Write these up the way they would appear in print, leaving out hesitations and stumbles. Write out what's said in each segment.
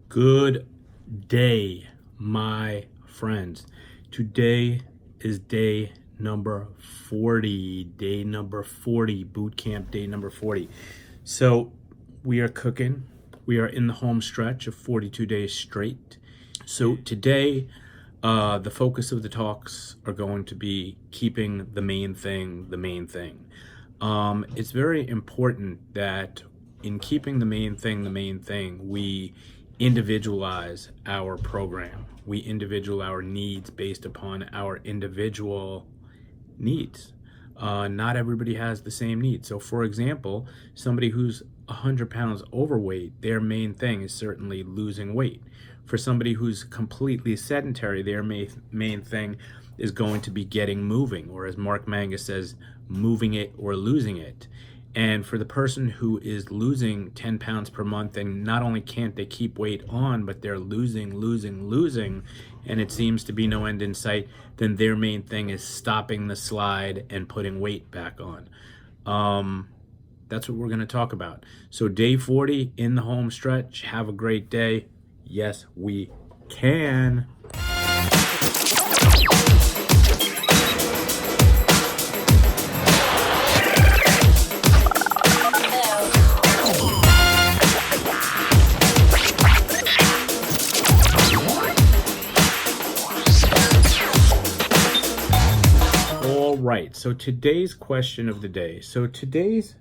Good day, my friends. Today is day number 40, boot camp day number 40. So we are cooking. We are in the home stretch of 42 days straight. So today, the focus of the talks are going to be keeping the main thing the main thing. It's very important that in keeping the main thing, we individualize our program. We individual our needs based upon our individual needs. Not everybody has the same needs. So for example, somebody who's 100 pounds overweight, their main thing is certainly losing weight. For somebody who's completely sedentary, their main thing is going to be getting moving, or as Mark Mangus says, moving it or losing it. And for the person who is losing 10 pounds per month, and not only can't they keep weight on, but they're losing, and it seems to be no end in sight, then their main thing is stopping the slide and putting weight back on. That's what we're going to talk about. So day 40 in the home stretch. Have a great day. Yes, we can. Right, so today's question of the day. Today's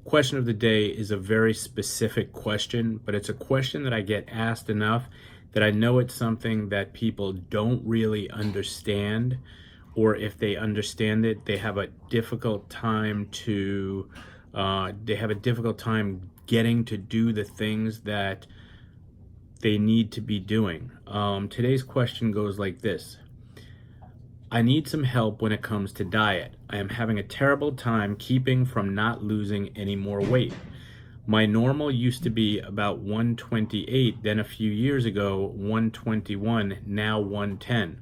question of the day is a very specific question, but it's a question that I get asked enough that I know it's something that people don't really understand, or if they understand it, they have a difficult time getting to do the things that they need to be doing. Today's question goes like this. I need some help when it comes to diet. I am having a terrible time keeping from not losing any more weight. My normal used to be about 128, then a few years ago, 121, now 110.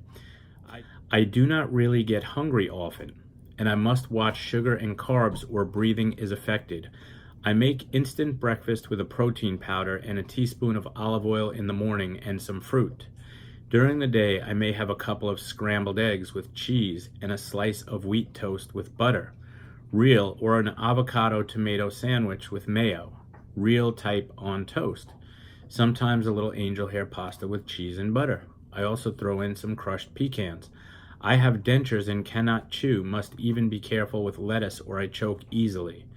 I do not really get hungry often, and I must watch sugar and carbs or breathing is affected. I make instant breakfast with a protein powder and a teaspoon of olive oil in the morning and some fruit. During the day, I may have a couple of scrambled eggs with cheese and a slice of wheat toast with butter, real, or an avocado tomato sandwich with mayo, real type on toast. Sometimes a little angel hair pasta with cheese and butter. I also throw in some crushed pecans. I have dentures and cannot chew, must even be careful with lettuce or I choke easily.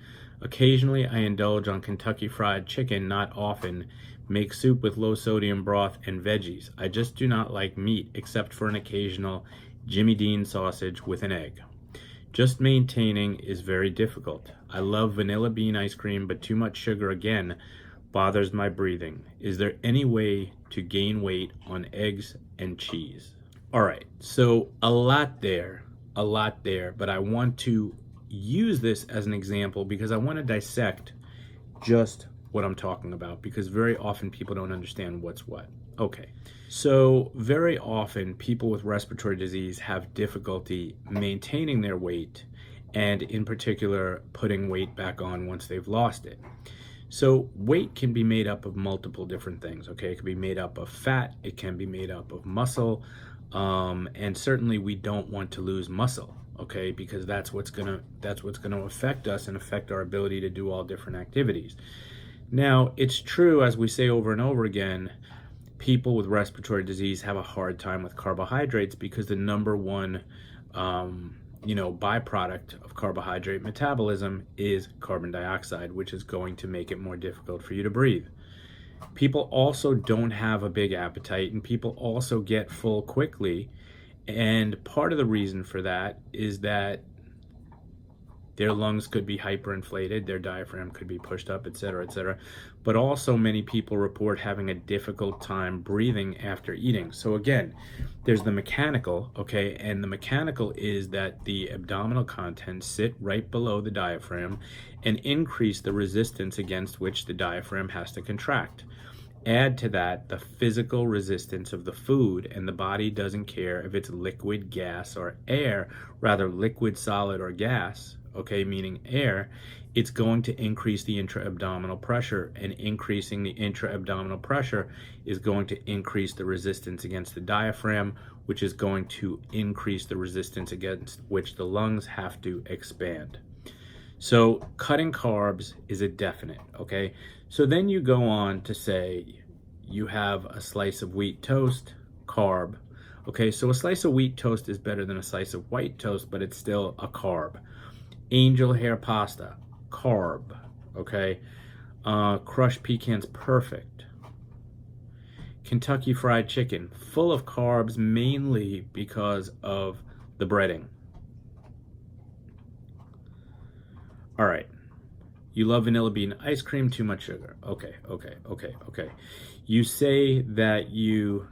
Occasionally I indulge on Kentucky Fried Chicken, not often. Make soup with low sodium broth and veggies. I just do not like meat except for an occasional Jimmy Dean sausage with an egg. Just maintaining is very difficult. I love vanilla bean ice cream, but too much sugar again bothers my breathing. Is there any way to gain weight on eggs and cheese? All right, so a lot there, but I want to use this as an example because I want to dissect just what I'm talking about, because very often people don't understand what's what. Okay, so very often people with respiratory disease have difficulty maintaining their weight, and in particular putting weight back on once they've lost it. So weight can be made up of multiple different things. Okay, it can be made up of fat, it can be made up of muscle, and certainly we don't want to lose muscle. Okay, because that's what's gonna affect us and affect our ability to do all different activities. Now, it's true, as we say over and over again, people with respiratory disease have a hard time with carbohydrates because the number one, byproduct of carbohydrate metabolism is carbon dioxide, which is going to make it more difficult for you to breathe. People also don't have a big appetite, and people also get full quickly. And part of the reason for that is that their lungs could be hyperinflated, their diaphragm could be pushed up, etc. But also many people report having a difficult time breathing after eating. So again, there's the mechanical, okay, and the mechanical is that the abdominal contents sit right below the diaphragm and increase the resistance against which the diaphragm has to contract. Add to that the physical resistance of the food, and the body doesn't care if it's liquid, gas, or air, rather liquid, solid, or gas, okay, meaning air. it's going to increase the intra-abdominal pressure, and increasing the intra-abdominal pressure is going to increase the resistance against the diaphragm, which is going to increase the resistance against which the lungs have to expand. So cutting carbs is a definite, okay? So then you go on to say you have a slice of wheat toast, carb. Okay, so a slice of wheat toast is better than a slice of white toast, but it's still a carb. Angel hair pasta, carb, okay? Crushed pecans, perfect. Kentucky Fried Chicken, full of carbs mainly because of the breading. All right, you love vanilla bean ice cream, too much sugar. Okay. You say that you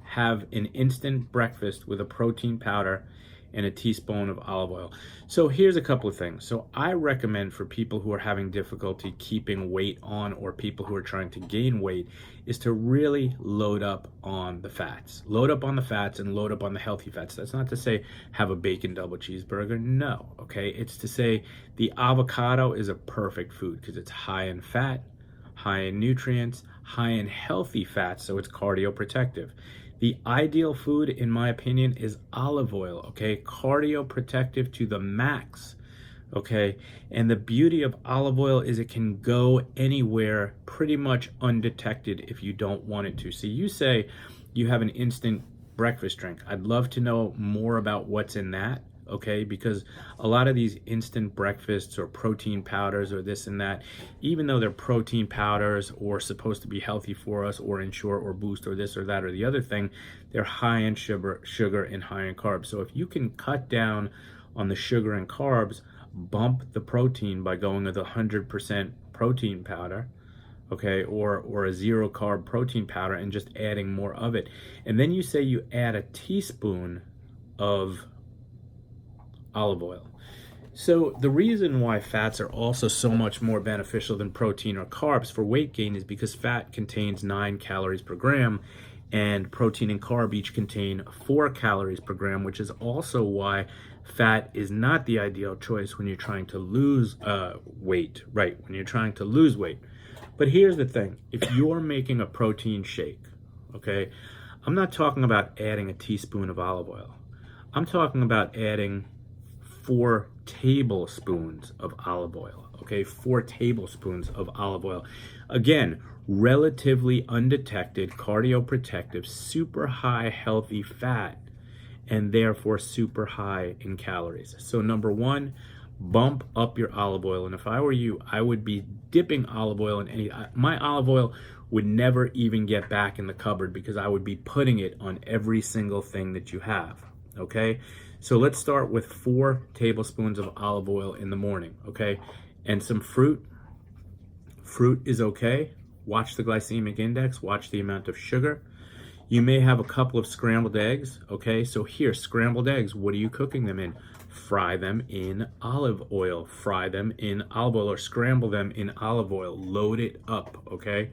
have an instant breakfast with a protein powder and a teaspoon of olive oil. So here's a couple of things. So I recommend for people who are having difficulty keeping weight on, or people who are trying to gain weight, is to really load up on the fats. Load up on the fats and load up on the healthy fats. That's not to say have a bacon double cheeseburger. No, okay? It's to say the avocado is a perfect food because it's high in fat, high in nutrients, high in healthy fats, so it's cardioprotective. The ideal food, in my opinion, is olive oil, okay? Cardioprotective to the max, okay? And the beauty of olive oil is it can go anywhere pretty much undetected if you don't want it to. So you say you have an instant breakfast drink. I'd love to know more about what's in that, okay? Because a lot of these instant breakfasts or protein powders or this and that, even though they're protein powders or supposed to be healthy for us or ensure or boost or this or that or the other thing, they're high in sugar and high in carbs. So if you can cut down on the sugar and carbs, bump the protein by going with 100% protein powder, okay, or a zero carb protein powder, and just adding more of it. And then you say you add a teaspoon of olive oil. So the reason why fats are also so much more beneficial than protein or carbs for weight gain is because fat contains 9 calories per gram, and protein and carb each contain 4 calories per gram, which is also why fat is not the ideal choice when you're trying to lose weight, right? When you're trying to lose weight. But here's the thing, if you're making a protein shake, okay, I'm not talking about adding a teaspoon of olive oil. I'm talking about adding 4 tablespoons of olive oil, okay? 4 tablespoons of olive oil. Again, relatively undetected, cardioprotective, super high healthy fat, and therefore super high in calories. So number one, bump up your olive oil. And if I were you, I would be dipping olive oil in any, my olive oil would never even get back in the cupboard because I would be putting it on every single thing that you have, okay? So let's start with 4 tablespoons of olive oil in the morning, okay? And some fruit. Fruit is okay. Watch the glycemic index, watch the amount of sugar. You may have a couple of scrambled eggs, okay? So here, scrambled eggs, what are you cooking them in? Fry them in olive oil. Fry them in olive oil, or scramble them in olive oil. Load it up, okay?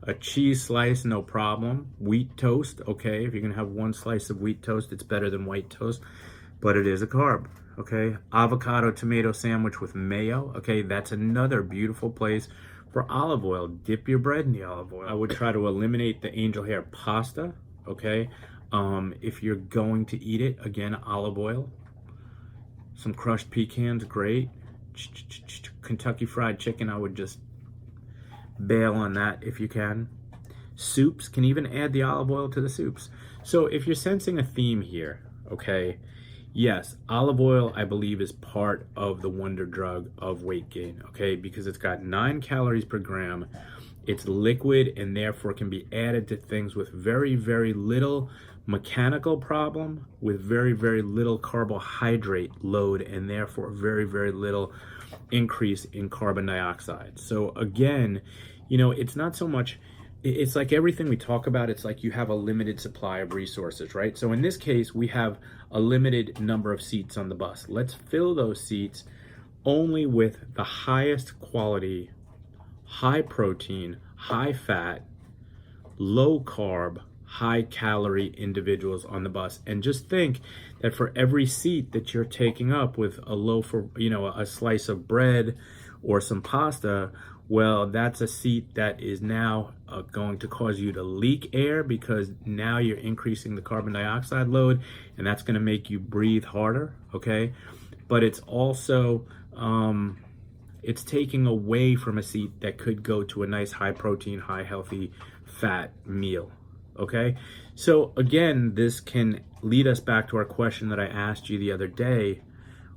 A cheese slice, no problem. Wheat toast, okay? If you're gonna have 1 slice of wheat toast, it's better than white toast, but it is a carb, okay? Avocado tomato sandwich with mayo, okay? That's another beautiful place for olive oil. Dip your bread in the olive oil. I would try to eliminate the angel hair pasta, okay? If you're going to eat it, again, olive oil. Some crushed pecans, great. Kentucky Fried Chicken, I would just bail on that if you can. Soups, can even add the olive oil to the soups. So if you're sensing a theme here, okay, yes, olive oil, I believe, is part of the wonder drug of weight gain, okay, because it's got 9 calories per gram. It's liquid and therefore can be added to things with very, very little mechanical problem, with very, very little carbohydrate load, and therefore very, very little increase in carbon dioxide. So again, you know, it's not so much, it's like everything we talk about, it's like you have a limited supply of resources, right? So in this case, we have a limited number of seats on the bus. Let's fill those seats only with the highest quality, high protein, high fat, low carb, high calorie individuals on the bus. And just think that for every seat that you're taking up with a loaf, or, you know, a slice of bread or some pasta, well, that's a seat that is now going to cause you to leak air, because now you're increasing the carbon dioxide load, and that's going to make you breathe harder, okay? But it's also, it's taking away from a seat that could go to a nice high protein, high healthy fat meal, okay? So again, this can lead us back to our question that I asked you the other day,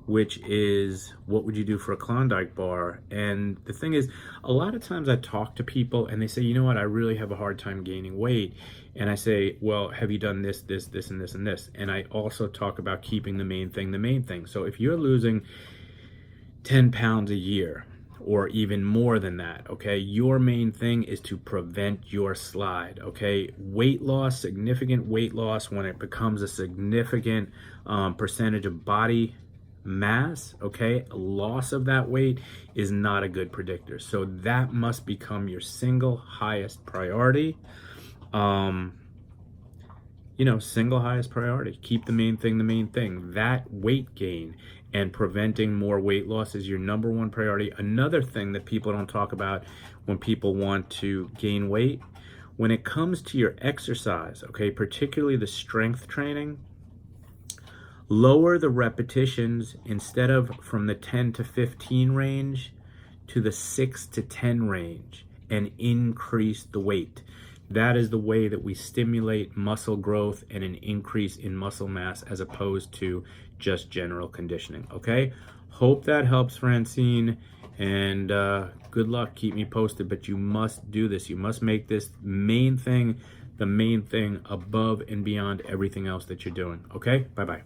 which is, what would you do for a Klondike bar? And the thing is, a lot of times I talk to people and they say, you know what, I really have a hard time gaining weight. And I say, well, have you done this, this, this, and this, and this? And I also talk about keeping the main thing the main thing. So if you're losing 10 pounds a year, or even more than that, okay, your main thing is to prevent your slide, okay? Weight loss, significant weight loss, when it becomes a significant percentage of body mass, okay, loss of that weight is not a good predictor. So that must become your single highest priority. Single highest priority. Keep the main thing the main thing. That weight gain and preventing more weight loss is your number one priority. Another thing that people don't talk about when people want to gain weight, when it comes to your exercise, okay, particularly the strength training, lower the repetitions, instead of from the 10 to 15 range to the 6 to 10 range, and increase the weight. That is the way that we stimulate muscle growth and an increase in muscle mass, as opposed to just general conditioning, okay? Hope that helps, Francine, and good luck. Keep me posted, but you must do this. You must make this main thing the main thing above and beyond everything else that you're doing, okay? Bye-bye.